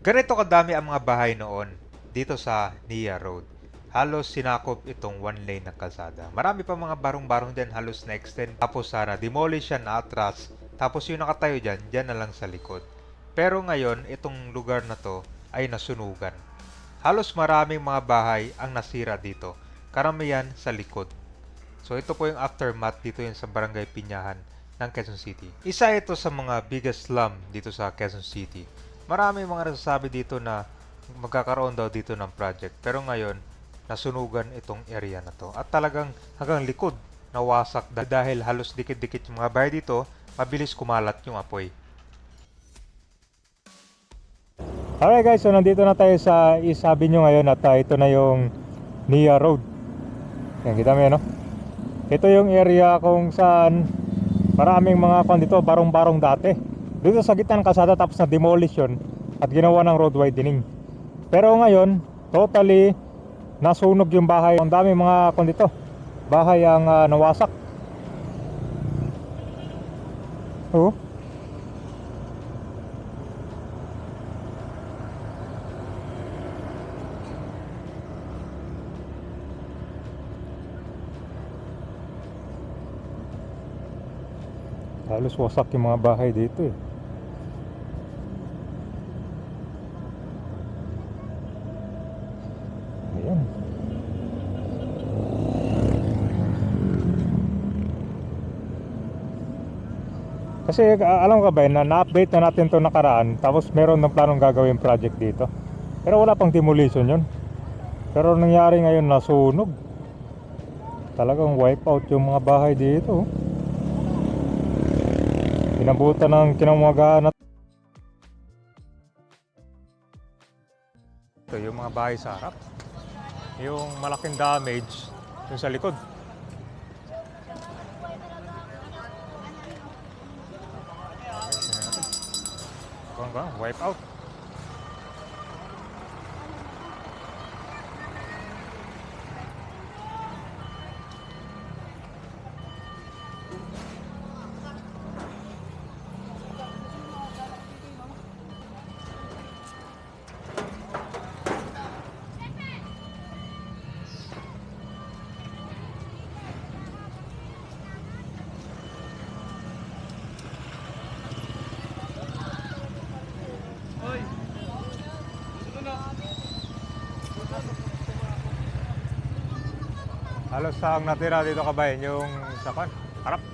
Ganito kadami ang mga bahay noon dito sa Nia Road. Halos sinakop itong one lane ng kalsada. Marami pa mga barong-barong dyan halos na-extend. Tapos sana demolish yan na atras. Tapos yung nakatayo dyan, dyan na lang sa likod. Pero ngayon, itong lugar na to ay nasunugan. Halos maraming mga bahay ang nasira dito. Karamihan sa likod. So ito po yung aftermath dito yun sa Barangay Pinyahan ng Quezon City. Isa ito sa mga biggest slum dito sa Quezon City. Marami mga nagsasabi dito na magkakaroon daw dito ng project. Pero ngayon, nasunugan itong area na to. At talagang hanggang likod, nawasak dahil halos dikit-dikit yung mga bahay dito, mabilis kumalat yung apoy. Alright guys, so nandito na tayo sa East Avenue ngayon at ito na yung Nia Road. Yan, kita mo yan, no? Ito yung area kung saan maraming mga dito, barong-barong dati. Dito sa gitna ng kalsada tapos na demolition at ginawa ng road widening. Pero ngayon, totally nasunog yung bahay. Ang dami mga dito, bahay ang nawasak. Oh. Halos wasak yung mga bahay dito eh. Ayan. Kasi alam ka ba na-update na natin to nakaraan. Tapos meron ng planong gagawin project dito. Pero wala pang demolition yun. Pero nangyari ngayon nasunog. Talagang wipe out yung mga bahay dito. Inabutan ng kinamagahan. Ito yung mga bahay sa harap. Yung malaking damage yung sa likod. Wipe out. Halos ang natira dito kabayan yung sa harap.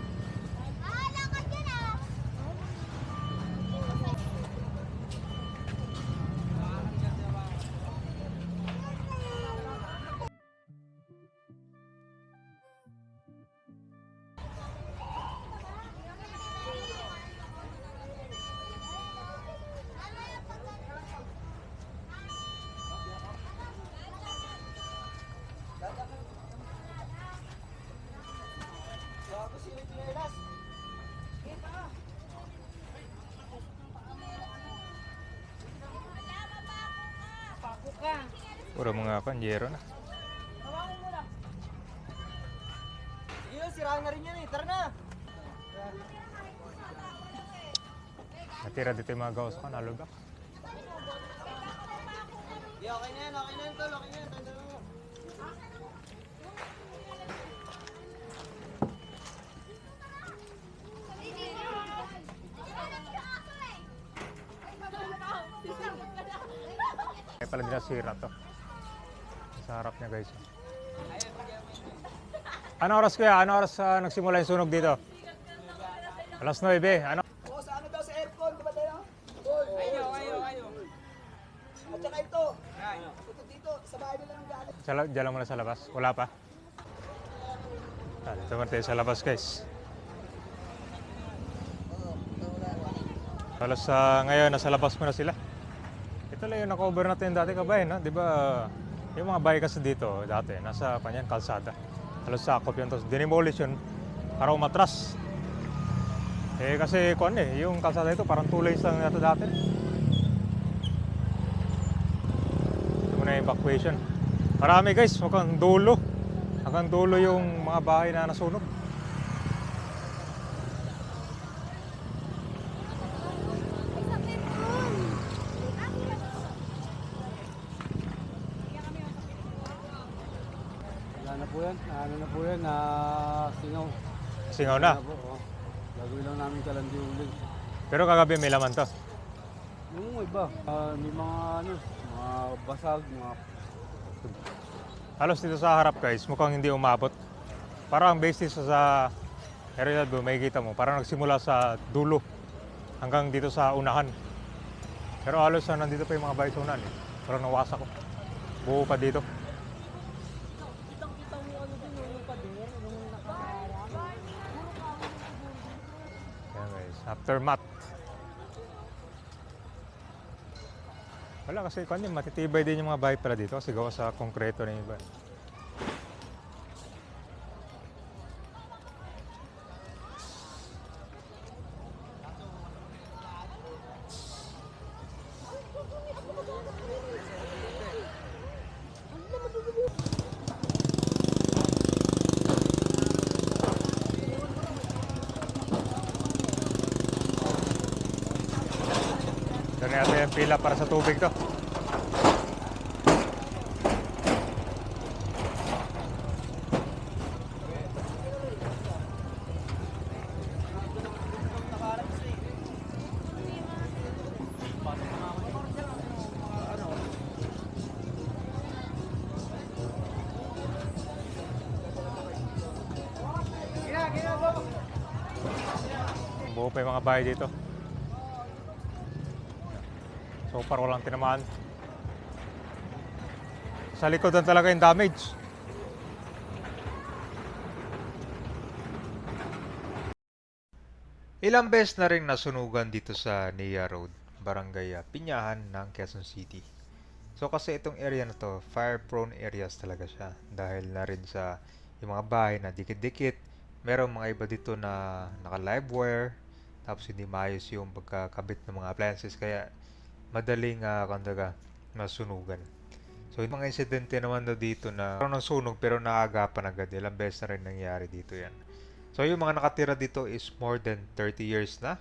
Puro mga panjero na. Hawakan mo na. Iyo, sirahan na rin yan eh. Tara na. Natira dito yung mga gawas ko, nalugak. Okay na yan, okay na yan, tol. Okay na yan, tanda mo. Kaya pala din nasira to. Sa harap niya guys. Ano oras kuya? Ano oras nagsimula yung sunog dito? Alas 9. Ano? Oo, sa ano daw sa aircon, di ba tayo? Ayo. At saka ito. Ito dito, sa bahay nila ng galit. Diyan lang muna sa labas? Wala pa? Dito muna tayo sa labas guys. Halos ngayon nasa labas muna sila. Ito lang yung na-cover natin dati kabayan, no? Di ba yung mga bahay kasi dito dati nasa kanyan kalsada. Halos sakop yun, tapos demolition para umatras. Eh kasi yung kalsada ito parang 2 lanes lang nato dati. Ito muna yung evacuation. Marami guys, hanggang dulo yung mga bahay na nasunog. po yan, singaw. Singaw na. Po, oh. Gagawin lang namin kalandi ulit. Pero kagabi may laman to. Yung iba, may mga basag, mga... Halos dito sa harap guys, mukhang hindi umabot. Parang base dito sa area doon, makikita mo, parang nagsimula sa dulo hanggang dito sa unahan. Pero halos nandito pa yung mga bahay sa unahan eh. Parang nawasak ko. Buo pa dito. Kitang-kita mo ano din yung pader, yung nakaharang. Yan guys, aftermath. Wala kasi kung yun, matitibay din yung mga bahay pala dito kasi gawa sa konkreto na yung iba. Ito na yata yung pila para sa tubig to. Buo pa yung mga bahay dito. So far walang tinamaan. Sa likodan talaga yung damage. Ilang beses na rin nasunugan dito sa Nia Road, Barangay Pinyahan ng Quezon City. So kasi itong area na to, fire prone areas talaga siya dahil na rin sa yung mga bahay na dikit-dikit. Merong mga iba dito na naka live wire, tapos hindi maayos yung pagkakabit ng mga appliances kaya madaling kandaga masunugan. So yung mga insidente naman na dito na parang nasunog pero naagapan agad. Ilang beses na rin nangyari dito yan. So yung mga nakatira dito is more than 30 years na.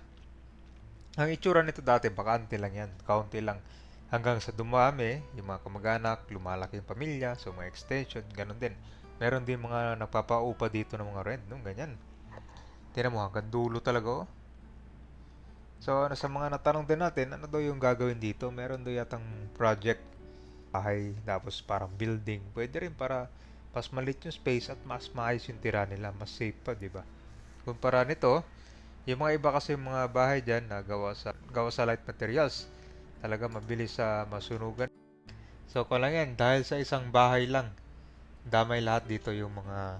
Ang itsura nito dati, bakante lang yan. Kaunti lang. Hanggang sa dumami, yung mga kamag-anak, lumalaki yung pamilya, so mga extension, ganun din. Meron din mga nagpapaupa dito ng mga rent, no? Ganyan. Tingnan mo, hanggang dulo talaga, oh. So, sa mga natanong din natin, ano daw yung gagawin dito? Meron daw yatang project, bahay, tapos parang building. Pwede rin para mas maliit yung space at mas maayos yung tira nila. Mas safe pa, di ba? Kumpara nito, yung mga iba kasi mga bahay dyan na gawa sa light materials. Talaga mabilis sa masunugan. So, kung lang yan, dahil sa isang bahay lang, damay lahat dito yung mga